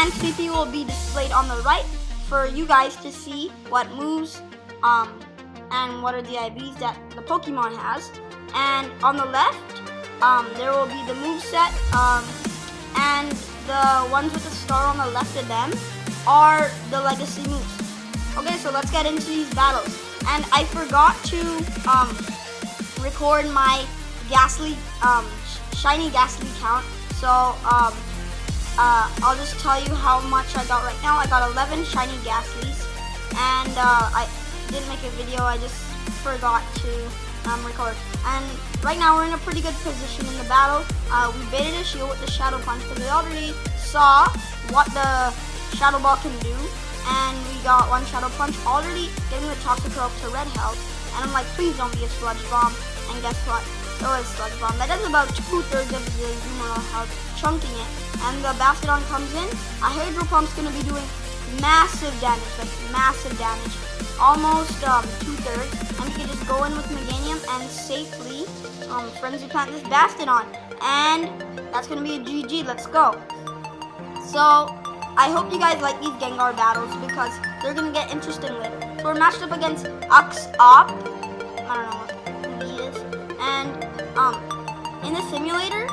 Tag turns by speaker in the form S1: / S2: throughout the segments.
S1: and CP will be displayed on the right for you guys to see what moves and what are the IVs that the Pokemon has. And on the left, there will be the moveset, and the ones with the star on the left of them are the legacy moves. Okay, so let's get into these battles. And I forgot to record my Ghastly, shiny Ghastly count. So I'll just tell you how much I got right now. I got 11 shiny Ghastlies, and I didn't make a video. I just forgot to record. And right now we're in a pretty good position in the battle. We baited a shield with the Shadow Punch because we already saw what the Shadow Ball can do, and we got one Shadow Punch, already getting the Toxicroak to red health. And I'm like, please don't be a Sludge Bomb. And guess what? It was Sludge Bomb. That does about 2/3 of the Azumarill health, chunking it. And the Bastiodon comes in. A Hydro Pump's gonna be doing massive damage, like massive damage, almost 2/3. And we can just go in with Meganium and safely Frenzy Plant this Bastiodon. And that's gonna be a GG. Let's go. So I hope you guys like these Gengar battles because they're gonna get interesting later. So we're matched up against Up. I don't know what he is. And in the simulator,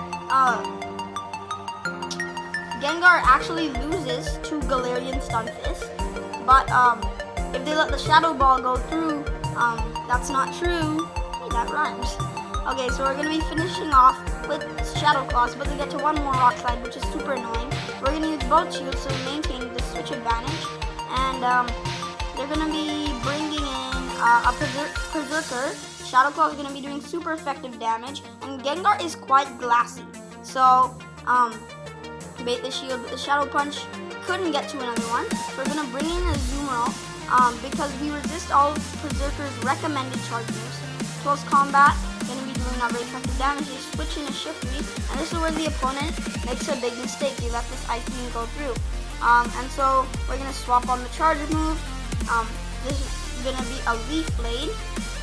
S1: Gengar actually loses to Galarian Stunfisk. But if they let the Shadow Ball go through, that's not true. Hey, that rhymes. Okay, so we're gonna be finishing off with Shadow Claws, but they get to one more Rock Slide, which is super annoying. We're gonna use both shields to maintain the switch advantage, and they're gonna be bringing in a Berserker. Shadow Claw is gonna be doing super effective damage, and Gengar is quite glassy. So bait the shield with the Shadow Punch. Couldn't get to another one. So we're gonna bring in a Azumarill because we resist all of Berserker's recommended charge moves. Close combat. Gonna be doing not very effective damage. They switch in a Shift Lead, and this is where the opponent makes a big mistake. They let this Ice Beam go through, and so we're gonna swap on the Charge move. This is gonna be a Leaf Blade,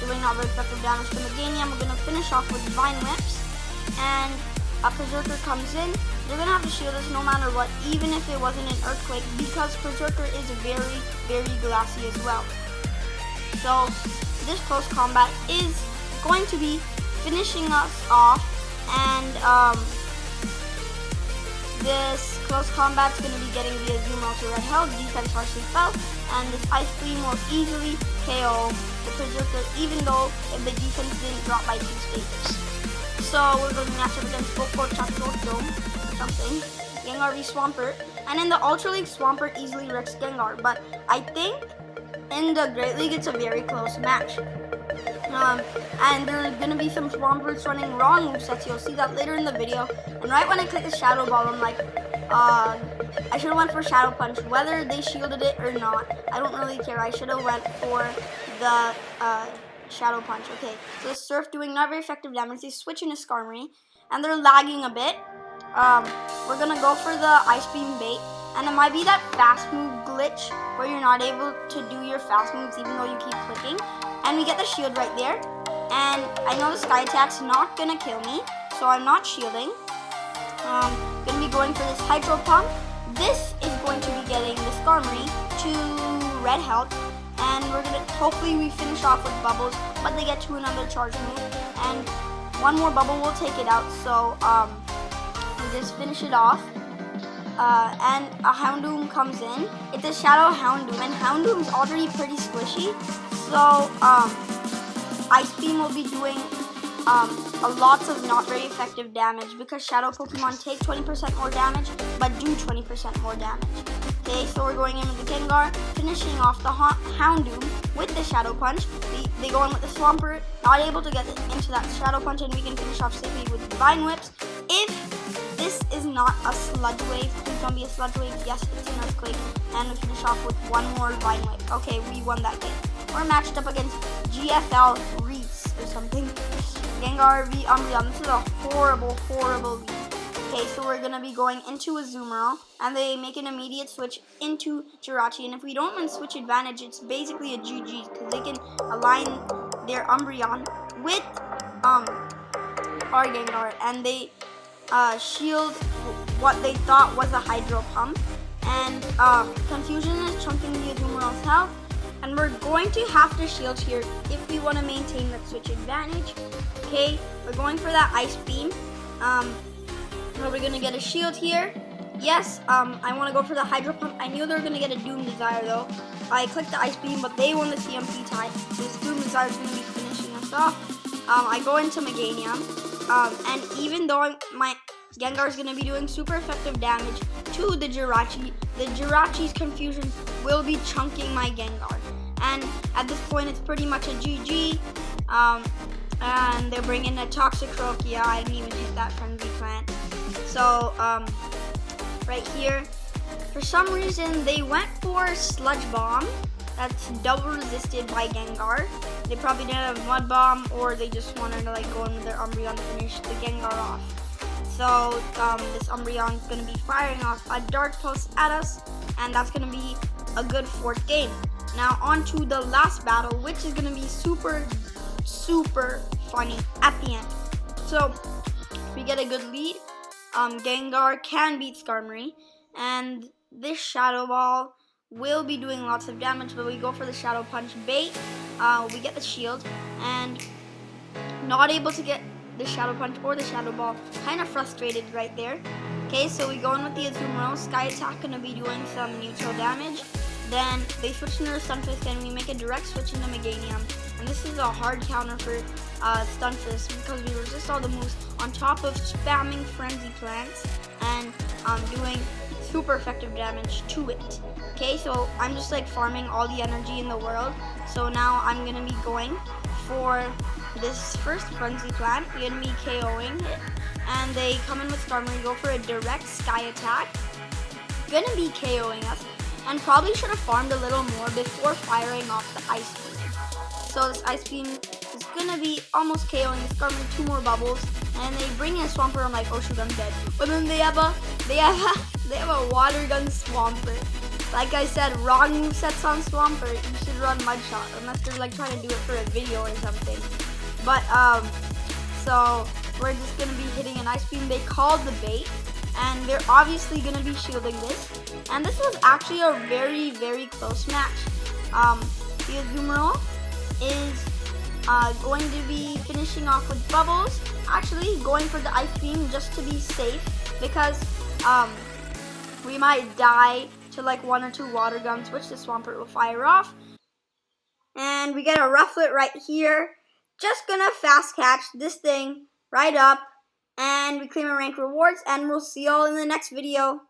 S1: doing not very effective damage to Meganium. We're gonna finish off with Vine Whips, and a Berserker comes in. They're gonna have to shield us no matter what, even if it wasn't an Earthquake, because Berserker is very, very glassy as well. So this close combat is going to be finishing us off, and this close combat is going to be getting the Azumarill to red health. Defense partially fell, and this Ice Beam will easily KO the Berserker, even though if the defense didn't drop by 2 stages. So we're going to match up against Poco Chachoto or something. Gengar v Swampert, and in the Ultra League, Swampert easily wrecks Gengar, but I think in the Great League it's a very close match. And there's going to be some Swamperts running wrong movesets. You'll see that later in the video. And right when I click the Shadow Ball, I'm like, I should have went for Shadow Punch. Whether they shielded it or not, I don't really care. I should have went for the Shadow Punch. Okay, so Surf doing not very effective damage. They switch into Skarmory, and they're lagging a bit. We're going to go for the Ice Beam bait. And it might be that fast move glitch where you're not able to do your fast moves even though you keep clicking. And we get the shield right there. And I know the Sky Attack's not gonna kill me, so I'm not shielding. Gonna be going for this Hydro Pump. This is going to be getting the Skarmory to red health. And we're gonna, hopefully we finish off with Bubbles, but they get to another charge move. And one more Bubble will take it out, so we just finish it off. And a Houndoom comes in. It's a Shadow Houndoom, and Houndoom's already pretty squishy. So, Ice Beam will be doing a lots of not very effective damage because Shadow Pokemon take 20% more damage, but do 20% more damage. Okay, so we're going in with the Gengar, finishing off the Houndoom with the Shadow Punch. They go in with the Swampert, not able to get into that Shadow Punch, and we can finish off safely with Vine Whips. If this is not a Sludge Wave, please don't be a Sludge Wave. Yes, it's an Earthquake, and we finish off with one more Vine Whip. Okay, we won that game. We're matched up against GFL Reese or something. Gengar v Umbreon. This is a horrible, horrible lead. Okay, so we're going to be going into Azumarill, and they make an immediate switch into Jirachi. And if we don't win switch advantage, it's basically a GG, because they can align their Umbreon with our Gengar, and they shield what they thought was a hydro pump. And Confusion is chunking the Azumarill's health. And we're going to have to shield here if we want to maintain that switch advantage. Okay, we're going for that Ice Beam. Are we going to get a shield here? Yes, I want to go for the Hydro Pump. I knew they were going to get a Doom Desire though. I clicked the Ice Beam, but they won the CMP tie. This Doom Desire is going to be finishing us off. I go into Meganium. And even though my Gengar is going to be doing super effective damage to the Jirachi's Confusion will be chunking my Gengar. And at this point, it's pretty much a GG. And they're bringing a Toxicroakia. I didn't even hit that Frenzy Plant. So, right here, for some reason, they went for Sludge Bomb. That's double resisted by Gengar. They probably didn't have Mud Bomb, or they just wanted to like go in with their Umbreon to finish the Gengar off. So this Umbreon is going to be firing off a Dark Pulse at us, and that's going to be a good 4th game. Now on to the last battle, which is going to be super, super funny at the end. So we get a good lead. Gengar can beat Skarmory, and this Shadow Ball will be doing lots of damage, but we go for the Shadow Punch bait. We get the shield, and not able to get the Shadow Punch or the Shadow Ball. Kind of frustrated right there. Okay, so we go in with the Azumarill. Sky Attack going to be doing some neutral damage. Then they switch into Stunfisk, and we make a direct switch into Meganium. And this is a hard counter for Stunfisk because we resist all the moves on top of spamming Frenzy Plants and doing super effective damage to it. Okay, so I'm just like farming all the energy in the world. So now I'm going to be going for this first Frenzy Plant. We're going to be KOing it. And they come in with Skarmory, go for a direct Sky Attack. Going to be KOing us. And probably should have farmed a little more before firing off the Ice Beam. So this Ice Beam is going to be almost KOing the Skarmory, 2 more bubbles. And they bring in a Swampert. I'm like, oh shoot, I'm dead. But then they have a Water Gun Swampert. Like I said, wrong movesets on Swampert. You should run Mud Shot unless they're like trying to do it for a video or something. But so we're just gonna be hitting an Ice Beam. They called the bait, and they're obviously gonna be shielding this. And this was actually a very, very close match. The Azumarill is going to be finishing off with Bubbles. Actually, going for the Ice Beam just to be safe because we might die to like 1 or 2 water guns, which the Swampert will fire off. And we get a Rufflet right here. Just gonna fast catch this thing right up, and we claim a rank rewards, and we'll see y'all in the next video.